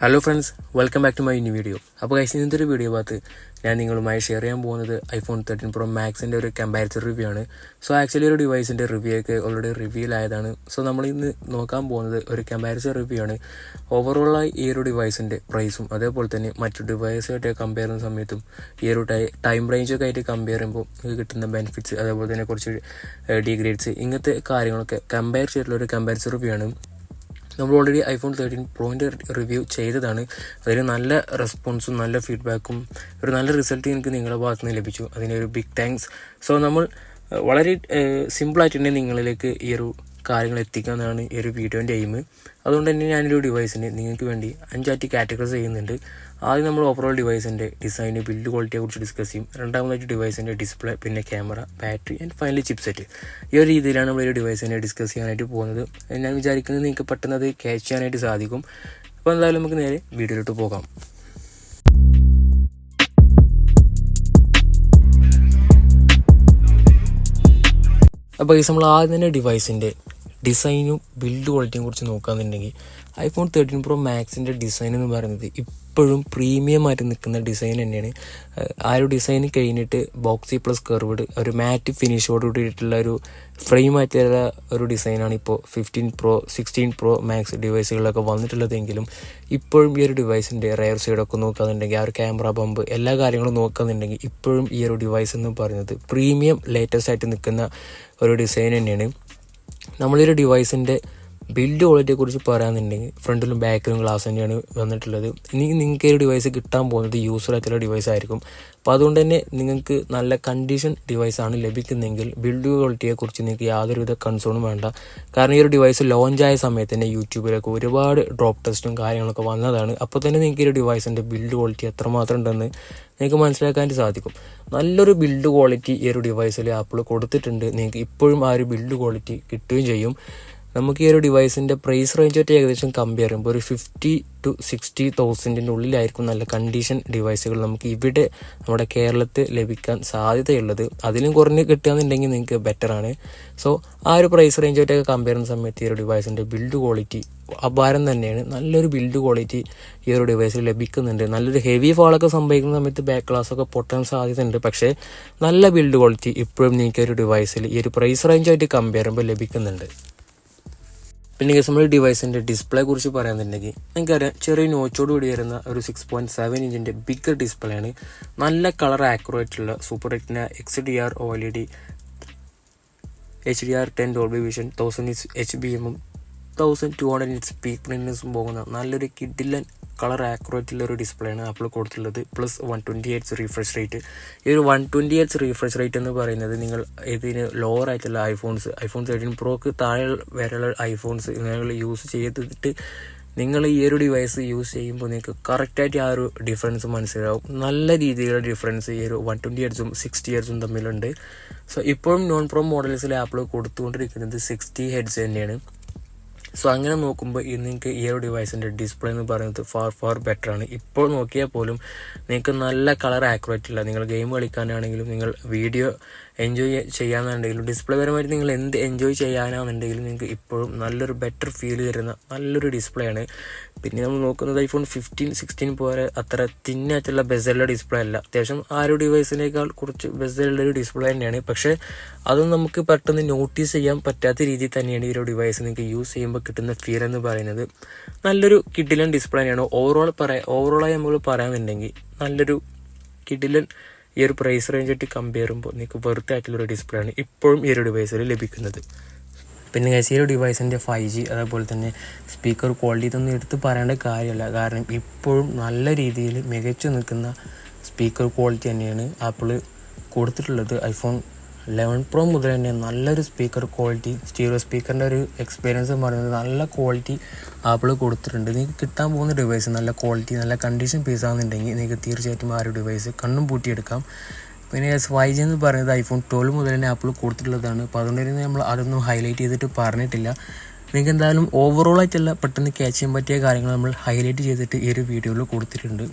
Hello friends, welcome back to my new video. അപ്പോൾ guys, ഇന്നത്തെ ഒരു വീഡിയോ ഭാഗത്ത് ഞാൻ നിങ്ങളുമായി ഷെയർ ചെയ്യാൻ പോകുന്നത് ഐഫോൺ 13 Pro Maxൻ്റെ ഒരു കമ്പാരിസൺ റിവ്യൂ ആണ്. സോ ആക്ച്വലി ഒരു ഡിവൈസിൻ്റെ റിവ്യൂ ഒക്കെ ഓൾറെഡി റിവ്യൂലായതാണ്. സോ നമ്മളിന്ന് നോക്കാൻ പോകുന്നത് ഒരു കമ്പാരിസൺ റിവ്യൂ ആണ്. ഓവറോളായി ഈ ഒരു ഡിവൈസിൻ്റെ പ്രൈസും അതേപോലെ തന്നെ മറ്റു ഡിവൈസുമായിട്ട് കമ്പയർ ചെയ്യുന്ന സമയത്തും ഈ ഒരു ടൈം റേഞ്ചൊക്കെ ആയിട്ട് കമ്പയർ ചെയ്യുമ്പോൾ കിട്ടുന്ന ബെനിഫിറ്റ്സ് അതേപോലെ തന്നെ കുറച്ച് ഡിഗ്രേഡ്സ് ഇങ്ങനത്തെ കാര്യങ്ങളൊക്കെ കമ്പയർ ചെയ്തിട്ടുള്ള ഒരു കമ്പാരിസൺ റിവ്യൂ ആണ്. നമ്മൾ ഓൾറെഡി ഐഫോൺ 13 പ്രോൻ്റെ റിവ്യൂ ചെയ്തതാണ്. അതിന് നല്ല റെസ്പോൺസും നല്ല ഫീഡ്ബാക്കും ഒരു നല്ല റിസൾട്ട് എനിക്ക് നിങ്ങളുടെ ഭാഗത്ത് നിന്ന് ലഭിച്ചു. അതിനൊരു ബിഗ് താങ്ക്സ്. സോ നമ്മൾ വളരെ സിമ്പിളായിട്ട് തന്നെ നിങ്ങളിലേക്ക് ഈ ഒരു കാര്യങ്ങൾ എത്തിക്കുക എന്നാണ് ഈ ഒരു വീഡിയോൻ്റെ എയിം. അതുകൊണ്ട് തന്നെ ഞാനൊരു ഡിവൈസിന് നിങ്ങൾക്ക് വേണ്ടി 5 കാറ്റഗറൈസ് ചെയ്യുന്നുണ്ട്. ആദ്യം നമ്മൾ ഓവറോൾ ഡിവൈസിൻ്റെ ഡിസൈന്, ബിൽഡ് ക്വാളിറ്റിയെ കുറിച്ച് ഡിസ്കസ് ചെയ്യും. രണ്ടാമതായിട്ട് ഡിവൈസിൻ്റെ ഡിസ്പ്ലേ, പിന്നെ camera, battery and finally chipset. ഈ ഒരു രീതിയിലാണ് നമ്മൾ ഒരു ഡിവൈസിനെ ഡിസ്കസ് ചെയ്യാനായിട്ട് പോകുന്നത്. ഞാൻ വിചാരിക്കുന്നത് നിങ്ങൾക്ക് പെട്ടെന്ന് അത് ക്യാച്ച് ചെയ്യാനായിട്ട് സാധിക്കും. അപ്പോൾ എന്തായാലും നമുക്ക് നേരെ വീഡിയോയിലോട്ട് പോകാം. അപ്പോൾ ഈ നമ്മൾ ആദ്യം തന്നെ ഡിവൈസിൻ്റെ ഡിസൈനും ബിൽഡ് ക്വാളിറ്റിയും കുറിച്ച് നോക്കുകയാണെന്നുണ്ടെങ്കിൽ ഐഫോൺ 13 Pro Maxൻ്റെ ഡിസൈൻ എന്ന് പറയുന്നത് ഇപ്പോഴും പ്രീമിയം ആയിട്ട് നിൽക്കുന്ന ഡിസൈൻ തന്നെയാണ്. ആ ഒരു ഡിസൈൻ കഴിഞ്ഞിട്ട് ബോക്സി പ്ലസ് കർവ്ഡ് ഒരു മാറ്റ് ഫിനിഷോട് കൂടിയിട്ടുള്ള ഒരു ഫ്രെയിം ആയിട്ടുള്ള ഒരു ഡിസൈനാണ് ഇപ്പോൾ 15 Pro 16 Pro Max ഡിവൈസുകളിലൊക്കെ വന്നിട്ടുള്ളതെങ്കിലും ഇപ്പോഴും ഈ ഒരു ഡിവൈസിൻ്റെ റയർ സൈഡൊക്കെ നോക്കുകയാണെന്നുണ്ടെങ്കിൽ ആ ഒരു ക്യാമറ ബമ്പ് എല്ലാ കാര്യങ്ങളും നോക്കുകയാണെന്നുണ്ടെങ്കിൽ ഇപ്പോഴും ഈ ഒരു ഡിവൈസ് എന്ന് പറയുന്നത് പ്രീമിയം ലേറ്റസ്റ്റ് ആയിട്ട് നിൽക്കുന്ന ഒരു ഡിസൈൻ തന്നെയാണ്. നമ്മളൊരു ഡിവൈസിൻ്റെ ബിൽഡ് ക്വാളിറ്റിയെ കുറിച്ച് പറയാന്നുണ്ടെങ്കിൽ ഫ്രണ്ടിലും ബാക്കിലും ഗ്ലാസ് തന്നെയാണ് വന്നിട്ടുള്ളത്. ഇനി നിങ്ങൾക്ക് ഈ ഡിവൈസ് കിട്ടാൻ പോകുന്നത് യൂസർ ആയിട്ടുള്ള ഡിവൈസ് ആയിരിക്കും. അപ്പോൾ അതുകൊണ്ട് തന്നെ നിങ്ങൾക്ക് നല്ല കണ്ടീഷൻ ഡിവൈസാണ് ലഭിക്കുന്നതെങ്കിൽ ബിൽഡ് ക്വാളിറ്റിയെ കുറിച്ച് നിങ്ങൾക്ക് യാതൊരുവിധ കൺസേണും വേണ്ട. കാരണം ഈ ഒരു ഡിവൈസ് ലോഞ്ചായ സമയത്ത് തന്നെ യൂട്യൂബിലൊക്കെ ഒരുപാട് ഡ്രോപ്പ് ടെസ്റ്റും കാര്യങ്ങളൊക്കെ വന്നതാണ്. അപ്പോൾ തന്നെ നിങ്ങൾക്ക് ഈ ഒരു ഡിവൈസിൻ്റെ ബിൽഡ് ക്വാളിറ്റി എത്രമാത്രം ഉണ്ടെന്ന് നിങ്ങൾക്ക് മനസ്സിലാക്കാൻ സാധിക്കും. നല്ലൊരു ബിൽഡ് ക്വാളിറ്റി ഈ ഒരു ഡിവൈസിൽ ആപ്പിൾ കൊടുത്തിട്ടുണ്ട്. നിങ്ങൾക്ക് ഇപ്പോഴും ആ ഒരു ബിൽഡ് ക്വാളിറ്റി കിട്ടുകയും ചെയ്യും. നമുക്ക് ഈ ഒരു ഡിവൈസിൻ്റെ പ്രൈസ് റേഞ്ചായിട്ട് ഏകദേശം കമ്പയർ ചെയ്യുമ്പോൾ ഒരു 50,000 to 60,000 ഉള്ളിലായിരിക്കും നല്ല കണ്ടീഷൻ ഡിവൈസുകൾ നമുക്ക് ഇവിടെ നമ്മുടെ കേരളത്തിൽ ലഭിക്കാൻ സാധ്യതയുള്ളത്. അതിലും കുറഞ്ഞ് കിട്ടുകയെന്നുണ്ടെങ്കിൽ നിങ്ങൾക്ക് ബെറ്ററാണ്. സോ ആ ഒരു പ്രൈസ് റേഞ്ചായിട്ടൊക്കെ കമ്പയർ ചെയ്യുന്ന സമയത്ത് ഈ ഒരു ഡിവൈസിൻ്റെ ബിൽഡ് ക്വാളിറ്റി അപാരം തന്നെയാണ്. നല്ലൊരു ബിൽഡ് ക്വാളിറ്റി ഈ ഒരു ഡിവൈസിൽ ലഭിക്കുന്നുണ്ട്. നല്ലൊരു ഹെവി ഫോളൊക്കെ സംഭവിക്കുന്ന സമയത്ത് ബാക്ക് ഗ്ലാസ്സൊക്കെ പൊട്ടാൻ സാധ്യതയുണ്ട്. പക്ഷേ നല്ല ബിൽഡ് ക്വാളിറ്റി ഇപ്പോഴും നിങ്ങൾക്ക് ഒരു ഡിവൈസിൽ ഈ ഒരു പ്രൈസ് റേഞ്ചായിട്ട് കമ്പയർ ചെയ്യുമ്പോൾ ലഭിക്കുന്നുണ്ട്. പിന്നെ നമ്മൾ ഡിവൈസിൻ്റെ ഡിസ്പ്ലേ കുറിച്ച് പറയാന്നുണ്ടെങ്കിൽ നിങ്ങൾക്കറിയാം, ചെറിയ നോച്ചോട് കൂടി വരുന്ന ഒരു 6.7 ഇഞ്ചിൻ്റെ ബിഗ് ഡിസ്പ്ലേ ആണ്. നല്ല കളർ ആക്യുറേറ്റുള്ള super retina XDR OLED HDR10 Dolby vision 1000 HBM 1200 nits peak ബ്രൈറ്റ്നസും പോകുന്ന നല്ലൊരു കിഡിലൻ കളർ ആക്യുറേറ്റുള്ള ഒരു ഡിസ്പ്ലേ ആണ് ആപ്പിൾ കൊടുത്തിട്ടുള്ളത്. Plus 120 Hz refresh rate. ഈ ഒരു 120 Hz റീഫ്രഷ് റേറ്റ് എന്ന് പറയുന്നത് നിങ്ങൾ ഇതിന് ലോവർ ആയിട്ടുള്ള ഐഫോൺ 13 Proക്ക് താഴെ വരെയുള്ള ഐഫോൺസ് നിങ്ങൾ യൂസ് ചെയ്തിട്ട് നിങ്ങൾ ഈ ഒരു ഡിവൈസ് യൂസ് ചെയ്യുമ്പോൾ നിങ്ങൾക്ക് കറക്റ്റായിട്ട് ആ ഒരു ഡിഫറൻസ് മനസ്സിലാവും. നല്ല രീതിയിലുള്ള ഡിഫറൻസ് ഈ ഒരു 120 Hz 60 Hz തമ്മിലുണ്ട്. സോ ഇപ്പോഴും നോൺ പ്രോ മോഡൽസിൽ ആപ്പിൾ കൊടുത്തുകൊണ്ടിരിക്കുന്നത് 60 Hz തന്നെയാണ്. സോ അങ്ങനെ നോക്കുമ്പോൾ നിങ്ങൾക്ക് ഈ ഒരു ഡിവൈസിൻ്റെ ഡിസ്പ്ലേ എന്ന് പറയുന്നത് ഫാർ ബെറ്ററാണ്. ഇപ്പോൾ നോക്കിയാൽ പോലും നിങ്ങൾക്ക് നല്ല കളർ ആക്യുറേറ്റ് ഇല്ല. നിങ്ങൾ ഗെയിം കളിക്കാനാണെങ്കിലും നിങ്ങൾ വീഡിയോ എൻജോയ് ചെയ്യാനാണെങ്കിലും ഡിസ്പ്ലേ പരമായിട്ട് നിങ്ങൾ എന്ത് എൻജോയ് ചെയ്യാനാണെന്നുണ്ടെങ്കിലും നിങ്ങൾക്ക് ഇപ്പോഴും നല്ലൊരു ബെറ്റർ ഫീൽ തരുന്ന നല്ലൊരു ഡിസ്പ്ലേ ആണ്. പിന്നെ നമ്മൾ നോക്കുന്നത് ഐഫോൺ 15 16 പോലെ അത്ര തിന്നായിട്ടുള്ള ബെസലുള്ള ഡിസ്പ്ലേ അല്ല. അത്യാവശ്യം ആ ഒരു ഡിവൈസിനേക്കാൾ കുറച്ച് ബെസലുള്ളൊരു ഡിസ്പ്ലേ തന്നെയാണ്. പക്ഷേ അതൊന്നും നമുക്ക് പെട്ടെന്ന് നോട്ടീസ് ചെയ്യാൻ പറ്റാത്ത രീതിയിൽ തന്നെയാണ് ഈ ഒരു ഡിവൈസ് നിങ്ങൾക്ക് യൂസ് ചെയ്യുമ്പോൾ കിട്ടുന്ന ഫീൽ എന്ന് പറയുന്നത്. നല്ലൊരു കിഡിലൻ ഡിസ്പ്ലേ തന്നെയാണ്. ഓവറോളായി നമ്മൾ പറയാന്നുണ്ടെങ്കിൽ നല്ലൊരു കിഡിലൻ ഈ ഒരു പ്രൈസ് റേഞ്ചായിട്ട് കമ്പയർ ചെയ്യുമ്പോൾ നിങ്ങൾക്ക് വെറുതെ ആയിട്ടുള്ളൊരു ഡിസ്പ്ലേ ആണ് ഇപ്പോഴും ഈ ഒരു ഡിവൈസിൽ ലഭിക്കുന്നത്. പിന്നെ ഈ ഒരു ഡിവൈസിൻ്റെ 5G അതേപോലെ തന്നെ സ്പീക്കർ ക്വാളിറ്റി ഇതൊന്നും എടുത്ത് പറയേണ്ട കാര്യമല്ല. കാരണം ഇപ്പോഴും നല്ല രീതിയിൽ മികച്ചു നിൽക്കുന്ന സ്പീക്കർ ക്വാളിറ്റി തന്നെയാണ് ആപ്പിൾ കൊടുത്തിട്ടുള്ളത്. ഐഫോൺ 11 Pro മുതൽ തന്നെ നല്ലൊരു സ്പീക്കർ ക്വാളിറ്റി, സ്റ്റീരിയോ സ്പീക്കറിൻ്റെ ഒരു എക്സ്പീരിയൻസ് എന്ന് പറയുന്നത് നല്ല ക്വാളിറ്റി ആപ്പിൾ കൊടുത്തിട്ടുണ്ട്. നിങ്ങൾക്ക് കിട്ടാൻ പോകുന്ന ഡിവൈസ് നല്ല ക്വാളിറ്റി നല്ല കണ്ടീഷൻ പീസ് ആണെന്നുണ്ടെങ്കിൽ നിങ്ങൾക്ക് തീർച്ചയായിട്ടും ആ ഒരു ഡിവൈസ് കണ്ണും പൂട്ടിയെടുക്കാം. പിന്നെ 5G എന്ന് പറയുന്നത് ഐഫോൺ 12 മുതൽ തന്നെ ആപ്പിൾ കൊടുത്തിട്ടുള്ളതാണ്. അപ്പോൾ അതുകൊണ്ട് തന്നെ നമ്മൾ അതൊന്നും ഹൈലൈറ്റ് ചെയ്തിട്ട് പറഞ്ഞിട്ടില്ല. നിങ്ങൾക്ക് എന്തായാലും ഓവറോളായിട്ടുള്ള പെട്ടെന്ന് ക്യാച്ച് ചെയ്യാൻ പറ്റിയ കാര്യങ്ങൾ നമ്മൾ ഹൈലൈറ്റ് ചെയ്തിട്ട് ഈ ഒരു വീഡിയോയിൽ കൊടുത്തിട്ടുണ്ട്.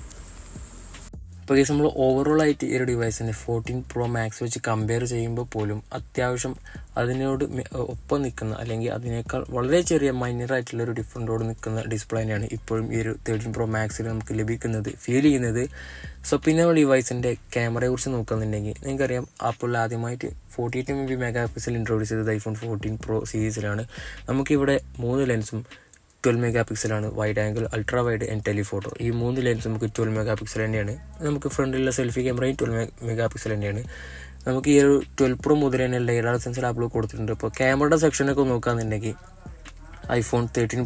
അപ്പോൾ നമ്മൾ ഓവറോളായിട്ട് ഈ ഒരു ഡിവൈസിനെ 14 Pro Max വെച്ച് കമ്പയർ ചെയ്യുമ്പോൾ പോലും അത്യാവശ്യം അതിനോട് ഒപ്പം നിൽക്കുന്ന അല്ലെങ്കിൽ അതിനേക്കാൾ വളരെ ചെറിയ മൈനറായിട്ടുള്ളൊരു ഡിഫറൻറ്റോട് നിൽക്കുന്ന ഡിസ്പ്ലേ തന്നെയാണ് ഇപ്പോഴും ഈ ഒരു 13 Pro Maxൽ നമുക്ക് ലഭിക്കുന്നത്, ഫീൽ ചെയ്യുന്നത്. സോ പിന്നെ നമ്മൾ ഡിവൈസിൻ്റെ ക്യാമറയെ കുറിച്ച് നോക്കുന്നുണ്ടെങ്കിൽ നിങ്ങൾക്കറിയാം, ആപ്പിൾ ആദ്യമായിട്ട് 48 MP മെഗാ പിക്സൽ ഇൻട്രൊഡ്യൂസ് ചെയ്തത് iPhone 14 Pro സീരീസിലാണ്. നമുക്കിവിടെ 3 ലെൻസും 12 മെഗാ പിക്സലാണ്, wide angle, ultra wide and telephoto. ഈ 3 ലെൻസ് നമുക്ക് 12 മെഗാ പിക്സൽ തന്നെയാണ്. നമുക്ക് ഫ്രണ്ടിലുള്ള സെൽഫി ക്യാമറയും 12 മെഗാ പിക്സൽ തന്നെയാണ്. നമുക്ക് ഈ ഒരു 12 Pro മുതൽ തന്നെ ലെയർ സെൻസർ ആപ്പിൾ കൊടുത്തിട്ടുണ്ട്. ഇപ്പോൾ ക്യാമറയുടെ സെക്ഷനൊക്കെ നോക്കുകയാണെന്നുണ്ടെങ്കിൽ iPhone 13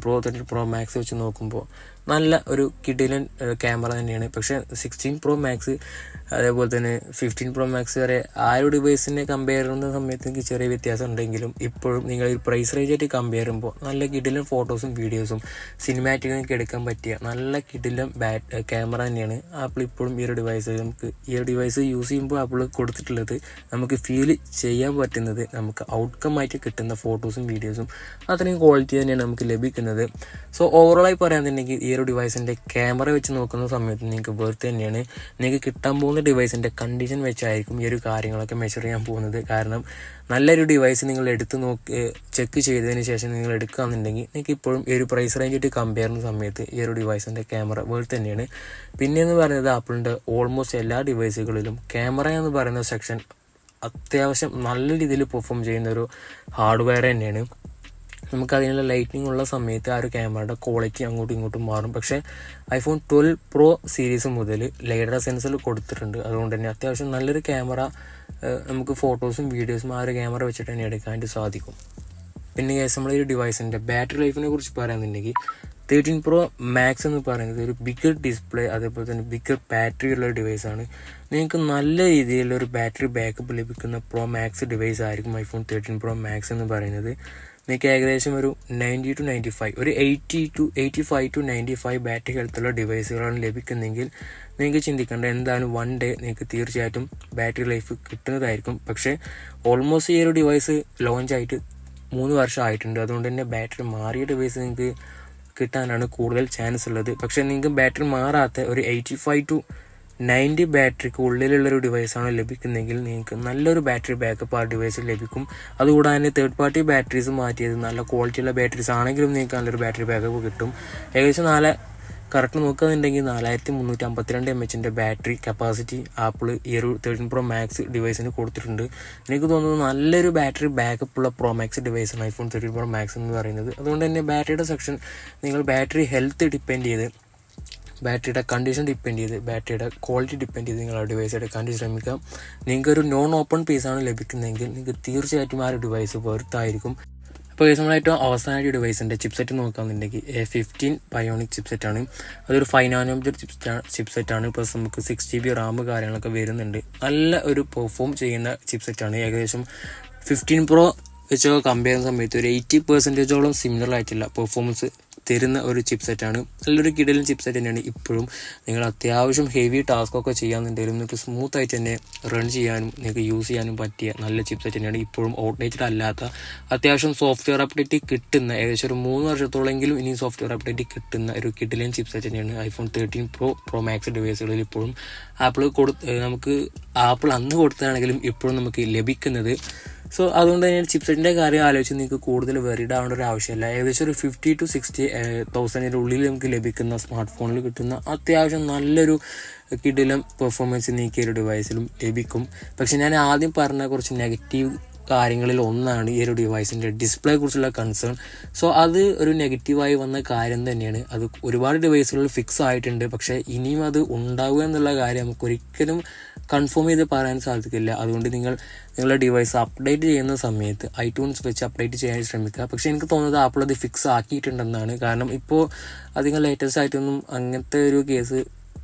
Pro Max വെച്ച് നോക്കുമ്പോൾ നല്ല ഒരു കിടിലൻ ക്യാമറ തന്നെയാണ്. പക്ഷേ 16 Pro Max അതേപോലെ തന്നെ 15 Pro Max വരെ ആ ഒരു ഡിവൈസിനെ കമ്പയർ ചെയ്യുന്ന സമയത്ത് എനിക്ക് ചെറിയ വ്യത്യാസം ഉണ്ടെങ്കിലും ഇപ്പോഴും നിങ്ങൾ ഈ പ്രൈസ് റേഞ്ചായിട്ട് കമ്പയർ ചെയ്യുമ്പോൾ നല്ല കിടിലൻ ഫോട്ടോസും വീഡിയോസും സിനിമാറ്റിക്കൊക്കെ എടുക്കാൻ പറ്റിയ നല്ല കിടിലൻ ക്യാമറ തന്നെയാണ് ആപ്പിൾ ഇപ്പോഴും ഈ ഒരു ഡിവൈസ് യൂസ് ചെയ്യുമ്പോൾ ആപ്പിൾ കൊടുത്തിട്ടുള്ളത്. നമുക്ക് ഫീൽ ചെയ്യാൻ പറ്റുന്നത്, നമുക്ക് ഔട്ട്കം ആയിട്ട് കിട്ടുന്ന ഫോട്ടോസും വീഡിയോസും അത്രയും ക്വാളിറ്റി തന്നെയാണ് നമുക്ക് ലഭിക്കുന്നത്. സോ ഓവറോളായി പറയാന്നുണ്ടെങ്കിൽ ഈ ഒരു ഡിവൈസിൻ്റെ ക്യാമറ വെച്ച് നോക്കുന്ന സമയത്ത് നിങ്ങൾക്ക് വെർത്ത് തന്നെയാണ്. നിങ്ങൾക്ക് കിട്ടാൻ പോകുന്ന ഡിവൈസിൻ്റെ കണ്ടീഷൻ വെച്ചായിരിക്കും ഈ ഒരു കാര്യങ്ങളൊക്കെ മെഷർ ചെയ്യാൻ പോകുന്നത്. കാരണം നല്ലൊരു ഡിവൈസ് നിങ്ങൾ എടുത്ത് ചെക്ക് ചെയ്തതിന് ശേഷം നിങ്ങൾ എടുക്കുകയാണെന്നുണ്ടെങ്കിൽ നിങ്ങൾക്ക് ഇപ്പോഴും ഈ ഒരു പ്രൈസ് റേഞ്ചായിട്ട് കമ്പയർ ചെയ്യുന്ന സമയത്ത് ഈ ഒരു ഡിവൈസിൻ്റെ ക്യാമറ വെർത്ത് തന്നെയാണ്. പിന്നെയെന്ന് പറയുന്നത് ആപ്പിളിൻ്റെ ഓൾമോസ്റ്റ് എല്ലാ ഡിവൈസുകളിലും ക്യാമറ എന്ന് പറയുന്ന സെക്ഷൻ അത്യാവശ്യം നല്ല രീതിയിൽ പെർഫോം ചെയ്യുന്ന ഒരു ഹാർഡ്വെയർ തന്നെയാണ്. നമുക്ക് അതിനുള്ള ലൈറ്റിംഗ് ഉള്ള സമയത്ത് ആ ഒരു ക്യാമറയുടെ ക്വാളിറ്റി അങ്ങോട്ടും ഇങ്ങോട്ടും മാറും. പക്ഷേ iPhone 12 Pro സീരീസ് മുതൽ ലെയർ സെൻസർ കൊടുത്തിട്ടുണ്ട്. അതുകൊണ്ട് തന്നെ അത്യാവശ്യം നല്ലൊരു ക്യാമറ നമുക്ക് ഫോട്ടോസും വീഡിയോസും ആ ഒരു ക്യാമറ വെച്ചിട്ട് തന്നെ എടുക്കാനായിട്ട് സാധിക്കും. പിന്നെ നമ്മൾ ഈ ഡിവൈസിൻ്റെ ബാറ്ററി ലൈഫിനെ കുറിച്ച് പറയുന്നുണ്ടെങ്കിൽ 13 Pro Max എന്ന് പറയുന്നത് ഒരു ബിഗർ ഡിസ്പ്ലേ അതേപോലെ തന്നെ ബിഗർ ബാറ്ററി ഉള്ള ഡിവൈസാണ്. നിങ്ങൾക്ക് നല്ല രീതിയിലൊരു ബാറ്ററി ബാക്കപ്പ് ലഭിക്കുന്ന Pro Max ഡിവൈസ് ആയിരിക്കും iPhone 13 Pro Max എന്ന് പറയുന്നത്. നിങ്ങൾക്ക് ഏകദേശം ഒരു 90 to 95 ഒരു 85 to 95 ബാറ്ററി ഹെൽത്തുള്ള ഡിവൈസുകളാണ് ലഭിക്കുന്നെങ്കിൽ നിങ്ങൾക്ക് ചിന്തിക്കേണ്ട എന്തായാലും 1 day നിങ്ങൾക്ക് തീർച്ചയായിട്ടും ബാറ്ററി ലൈഫ് കിട്ടുന്നതായിരിക്കും. പക്ഷേ ഓൾമോസ്റ്റ് ഈ ഒരു ഡിവൈസ് ലോഞ്ച് ആയിട്ട് 3 വർഷം ആയിട്ടുണ്ട്. അതുകൊണ്ട് തന്നെ ബാറ്ററി മാറിയ ഡിവൈസ് നിങ്ങൾക്ക് കിട്ടാനാണ് കൂടുതൽ ചാൻസ് ഉള്ളത്. പക്ഷേ നിങ്ങൾക്ക് ബാറ്ററി മാറാത്ത ഒരു 85 to 90 ബാറ്ററിക്ക് ഉള്ളിലുള്ളൊരു ഡിവൈസാണ് ലഭിക്കുന്നതെങ്കിൽ നിങ്ങൾക്ക് നല്ലൊരു ബാറ്ററി ബാക്കപ്പ് ആ ഡിവൈസിൽ ലഭിക്കും. അതുകൂടാതെ തേർഡ് പാർട്ടി ബാറ്ററീസ് മാറ്റിയത് നല്ല ക്വാളിറ്റിയുള്ള ബാറ്ററീസ് ആണെങ്കിലും നിങ്ങൾക്ക് നല്ലൊരു ബാറ്ററി ബാക്കപ്പ് കിട്ടും. ഏകദേശം കറക്റ്റ് നോക്കുകയെന്നുണ്ടെങ്കിൽ 4352 mAh ബാറ്ററി കപ്പാസിറ്റി ആപ്പിൾ ഈ ഒരു 13 Pro Max ഡിവൈസിന് കൊടുത്തിട്ടുണ്ട്. എനിക്ക് തോന്നുന്നത് നല്ലൊരു ബാറ്ററി ബാക്കപ്പ് ഉള്ള Pro Max ഡിവൈസാണ് iPhone 13 Pro Max എന്ന് പറയുന്നത്. അതുകൊണ്ട് തന്നെ ബാറ്ററിയുടെ സെക്ഷൻ നിങ്ങൾ ബാറ്ററി ഹെൽത്ത് ഡിപ്പെൻഡ് ചെയ്ത്, ബാറ്ററിയുടെ കണ്ടീഷൻ ഡിപ്പെൻഡ് ചെയ്ത്, ബാറ്ററിയുടെ ക്വാളിറ്റി ഡിപ്പെൻഡ് ചെയ്ത് നിങ്ങൾ ആ ഡിവൈസ് എടുക്കാൻ ശ്രമിക്കാം. നിങ്ങൾക്കൊരു നോൺ ഓപ്പൺ പീസാണ് ലഭിക്കുന്നതെങ്കിൽ നിങ്ങൾക്ക് തീർച്ചയായിട്ടും ആ ഒരു ഡിവൈസ് വെർത്തായിരിക്കും. അപ്പോൾ നമ്മൾ ഏറ്റവും അവസാനമായിട്ട് ഡിവൈസിൻ്റെ ചിപ്സെറ്റ് നോക്കുകയാണെന്നുണ്ടെങ്കിൽ A15 Bionic ചിപ്സെറ്റാണ്. അതൊരു 5 nanometer ചിപ്സെറ്റാണ്. പ്ലസ് നമുക്ക് 6 GB RAM കാര്യങ്ങളൊക്കെ വരുന്നുണ്ട്. നല്ല ഒരു പെർഫോം ചെയ്യുന്ന ചിപ്സെറ്റാണ്. ഏകദേശം 15 Pro വെച്ചൊക്കെ കമ്പയർ ചെയ്യുന്ന സമയത്ത് ഒരു 80% സിമിലർ ആയിട്ടുള്ള പെർഫോമൻസ് തരുന്ന ഒരു ചിപ്സെറ്റാണ്. നല്ലൊരു കിടിലൻ ചിപ്സെറ്റ് തന്നെയാണ്. ഇപ്പോഴും നിങ്ങൾ അത്യാവശ്യം ഹെവി ടാസ്കൊക്കെ ചെയ്യാന്നുണ്ടെങ്കിലും നിങ്ങൾക്ക് സ്മൂത്ത് ആയിട്ട് തന്നെ റൺ ചെയ്യാനും നിങ്ങൾക്ക് യൂസ് ചെയ്യാനും പറ്റിയ നല്ല ചിപ്സെറ്റ് തന്നെയാണ്. ഇപ്പോഴും ഔട്ട്ഡേറ്റഡ് അല്ലാത്ത അത്യാവശ്യം സോഫ്റ്റ്വെയർ അപ്ഡേറ്റ് കിട്ടുന്ന ഏകദേശം ഒരു 3 വർഷത്തോളെങ്കിലും ഇനി സോഫ്റ്റ്വെയർ അപ്ഡേറ്റ് കിട്ടുന്ന ഒരു കിടിലൻ ചിപ്സെറ്റ് തന്നെയാണ് iPhone 13 Pro Max ഡിവൈസുകളിൽ ഇപ്പോഴും നമുക്ക് ആപ്പിൾ അന്ന് കൊടുത്തതാണെങ്കിലും ഇപ്പോഴും നമുക്ക് ലഭിക്കുന്നത്. സോ അതുകൊണ്ട് തന്നെ ചിപ്സെറ്റിൻ്റെ കാര്യം ആലോചിച്ച് നിങ്ങൾക്ക് കൂടുതൽ വെറിഡ് ആവേണ്ട ഒരു ആവശ്യമില്ല. ഏകദേശം ഒരു 50 to 60,000 ഉള്ളിൽ നമുക്ക് ലഭിക്കുന്ന സ്മാർട്ട് ഫോണിൽ കിട്ടുന്ന അത്യാവശ്യം നല്ലൊരു കിടിലം പെർഫോമൻസ് നിങ്ങൾക്ക് ഈ ഒരു ഡിവൈസിലും ലഭിക്കും. പക്ഷെ ഞാൻ ആദ്യം പറഞ്ഞ കുറച്ച് നെഗറ്റീവ് കാര്യങ്ങളിൽ ഒന്നാണ് ഈ ഒരു ഡിവൈസിൻ്റെ ഡിസ്പ്ലേ കുറിച്ചുള്ള കൺസേൺ. സോ അത് ഒരു നെഗറ്റീവായി വന്ന കാര്യം തന്നെയാണ്. അത് ഒരുപാട് ഡിവൈസുകളിൽ ഫിക്സ് ആയിട്ടുണ്ട്. പക്ഷേ ഇനിയും അത് ഉണ്ടാവുക എന്നുള്ള കാര്യം നമുക്ക് ഒരിക്കലും കൺഫേം ചെയ്ത് പറയാൻ സാധിക്കില്ല. അതുകൊണ്ട് നിങ്ങളുടെ ഡിവൈസ് അപ്ഡേറ്റ് ചെയ്യുന്ന സമയത്ത് iTunes വെച്ച് അപ്ഡേറ്റ് ചെയ്യാൻ ശ്രമിക്കുക. പക്ഷേ എനിക്ക് തോന്നുന്നത് ആപ്പിൾ അത് ഫിക്സ് ആക്കിയിട്ടുണ്ടെന്നാണ്. കാരണം ഇപ്പോൾ അധികം ലേറ്റസ്റ്റ് ആയിട്ടൊന്നും അങ്ങനത്തെ ഒരു കേസ്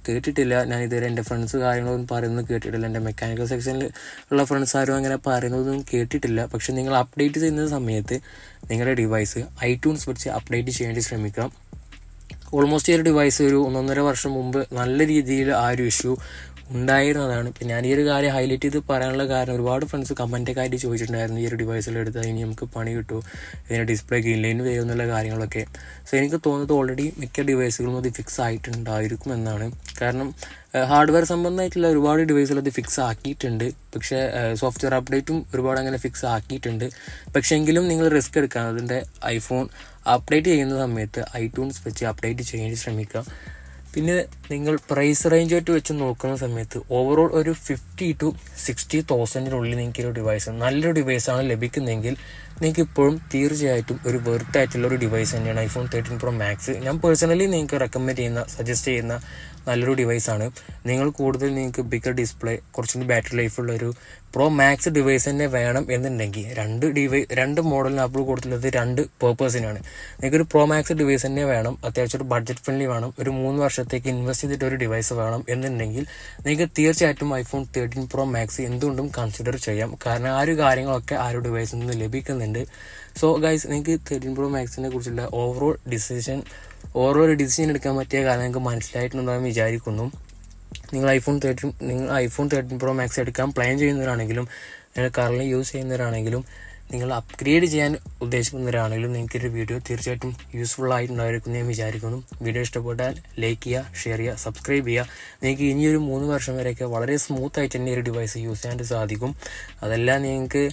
കേട്ടിട്ടില്ല. ഞാൻ ഇതുവരെ എൻ്റെ ഫ്രണ്ട്സ് കാര്യങ്ങളൊന്നും പറയുന്നത് കേട്ടിട്ടില്ല. എൻ്റെ മെക്കാനിക്കൽ സെക്ഷനിൽ ഉള്ള ഫ്രണ്ട്സ് ആരും അങ്ങനെ പറയുന്നതൊന്നും കേട്ടിട്ടില്ല. പക്ഷെ നിങ്ങൾ അപ്ഡേറ്റ് ചെയ്യുന്ന സമയത്ത് നിങ്ങളുടെ ഡിവൈസ് iTunes വെച്ച് അപ്ഡേറ്റ് ചെയ്യാൻ ശ്രമിക്കാം. ഓൾമോസ്റ്റ് ഈ ഒരു ഡിവൈസ് ഒരു 1.5 വർഷം മുമ്പ് നല്ല രീതിയിൽ ആ ഒരു ഇഷ്യൂ ഉണ്ടായിരുന്നതാണ്. പിന്നെ ഞാൻ ഈ ഒരു കാര്യം ഹൈലൈറ്റ് ചെയ്ത് പറയാനുള്ള കാരണം ഒരുപാട് ഫ്രണ്ട്സ് കമൻറ്റൊക്കെ ആയിട്ട് ചോദിച്ചിട്ടുണ്ടായിരുന്നു, ഈ ഒരു ഡിവൈസിലെടുത്താൽ ഇനി നമുക്ക് പണി കിട്ടുമോ, ഇതിൻ്റെ ഡിസ്പ്ലേ ഗ്രീൻ വരും എന്നുള്ള കാര്യങ്ങളൊക്കെ. സോ എനിക്ക് തോന്നുന്നത് ഓൾറെഡി മിക്ക ഡിവൈസുകളും അത് ഫിക്സ് ആയിട്ടുണ്ടായിരിക്കും എന്നാണ്. കാരണം ഹാർഡ്വെയർ സംബന്ധമായിട്ടുള്ള ഒരുപാട് ഡിവൈസുകൾ അത് ഫിക്സ് ആക്കിയിട്ടുണ്ട്. പക്ഷേ സോഫ്റ്റ്വെയർ അപ്ഡേറ്റും ഒരുപാട് അങ്ങനെ ഫിക്സ് ആക്കിയിട്ടുണ്ട്. പക്ഷേ എങ്കിലും നിങ്ങൾ റിസ്ക് എടുക്കാൻ അതിൻ്റെ ഐഫോൺ അപ്ഡേറ്റ് ചെയ്യുന്ന സമയത്ത് ഐട്യൂൺസ് വെച്ച് അപ്ഡേറ്റ് ചെയ്യാൻ ശ്രമിക്കുക. പിന്നെ നിങ്ങൾ പ്രൈസ് റേഞ്ചായിട്ട് വെച്ച് നോക്കുന്ന സമയത്ത് ഓവറോൾ ഒരു 50,000 to 60,000 നിങ്ങൾക്ക് ഒരു ഡിവൈസ് നല്ലൊരു ഡിവൈസാണ് ലഭിക്കുന്നതെങ്കിൽ നിങ്ങൾക്ക് ഇപ്പോഴും തീർച്ചയായിട്ടും ഒരു വെർത്തായിട്ടുള്ള ഒരു ഡിവൈസ് തന്നെയാണ് ഐഫോൺ 13 Pro Max. ഞാൻ പേഴ്സണലി നിങ്ങൾക്ക് റെക്കമെൻഡ് ചെയ്യുന്ന സജസ്റ്റ് ചെയ്യുന്ന നല്ലൊരു ഡിവൈസാണ്. നിങ്ങൾ കൂടുതൽ നിങ്ങൾക്ക് ബിഗർ ഡിസ്പ്ലേ, കുറച്ചുകൂടി ബാറ്ററി ലൈഫുള്ള ഒരു പ്രോ മാക്സ് ഡിവൈസ് തന്നെ വേണം എന്നുണ്ടെങ്കിൽ രണ്ട് മോഡലിന് ആപ്പിൾ കൊടുത്തുള്ളത് 2 പേർപ്പസിനാണ്. നിങ്ങൾക്കൊരു പ്രോ മാക്സ് ഡിവൈസ് തന്നെ വേണം, അത്യാവശ്യം ഒരു ബഡ്ജറ്റ് ഫ്രണ്ട്ലി വേണം, ഒരു 3 വർഷത്തേക്ക് ഇൻവെസ്റ്റ് ചെയ്തിട്ട് ഒരു ഡിവൈസ് വേണം എന്നുണ്ടെങ്കിൽ നിങ്ങൾക്ക് തീർച്ചയായിട്ടും ഐഫോൺ 13 Pro Max എന്തുകൊണ്ടും കൺസിഡർ ചെയ്യാം. കാരണം ആ ഒരു കാര്യങ്ങളൊക്കെ ആ ഒരു ഡിവൈസിൽ നിന്ന് ലഭിക്കുന്നുണ്ട്. സോ ഗൈസ്, നിങ്ങൾക്ക് 13 Pro Maxനെ കുറിച്ചുള്ള ഓവറോൾ ഒരു ഡിസിഷൻ എടുക്കാൻ പറ്റിയ കാര്യം നിങ്ങൾക്ക് മനസ്സിലായിട്ടുണ്ടാകുമെന്ന് വിചാരിക്കുന്നു. നിങ്ങൾ ഐഫോൺ 13 Pro Max എടുക്കാൻ പ്ലാൻ ചെയ്യുന്നവരാണെങ്കിലും, നിങ്ങൾ കറന്റ് യൂസ് ചെയ്യുന്നവരാണെങ്കിലും, നിങ്ങൾ അപ്ഗ്രേഡ് ചെയ്യാൻ ഉദ്ദേശിക്കുന്നവരാണെങ്കിലും നിങ്ങൾക്കൊരു വീഡിയോ തീർച്ചയായിട്ടും യൂസ്ഫുൾ ആയിട്ടുണ്ടായിരിക്കും ഞാൻ വിചാരിക്കുന്നു. വീഡിയോ ഇഷ്ടപ്പെട്ടാൽ ലൈക്ക് ചെയ്യുക, ഷെയർ ചെയ്യുക, സബ്സ്ക്രൈബ് ചെയ്യുക. നിങ്ങൾക്ക് ഇനിയൊരു 3 വർഷം വരെയൊക്കെ വളരെ സ്മൂത്ത് ആയിട്ട് തന്നെ ഒരു ഡിവൈസ് യൂസ് ചെയ്യാൻ സാധിക്കും. അതെല്ലാം നിങ്ങൾക്ക്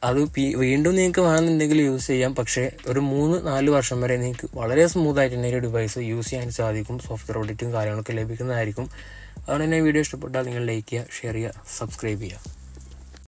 അത് വീണ്ടും നിങ്ങൾക്ക് വേണമെന്നുണ്ടെങ്കിൽ യൂസ് ചെയ്യാം. പക്ഷേ ഒരു 3-4 വർഷം വരെ നിങ്ങൾക്ക് വളരെ സ്മൂത്ത് ആയിട്ട് തന്നെ ഒരു ഡിവൈസ് യൂസ് ചെയ്യാൻ സാധിക്കും. സോഫ്റ്റ്വെയർ ഓഡിറ്റും കാര്യങ്ങളൊക്കെ ലഭിക്കുന്നതായിരിക്കും. അതുകൊണ്ട് തന്നെ വീഡിയോ ഇഷ്ടപ്പെട്ടാൽ നിങ്ങൾ ലൈക്ക് ചെയ്യുക, ഷെയർ ചെയ്യുക, സബ്സ്ക്രൈബ് ചെയ്യുക.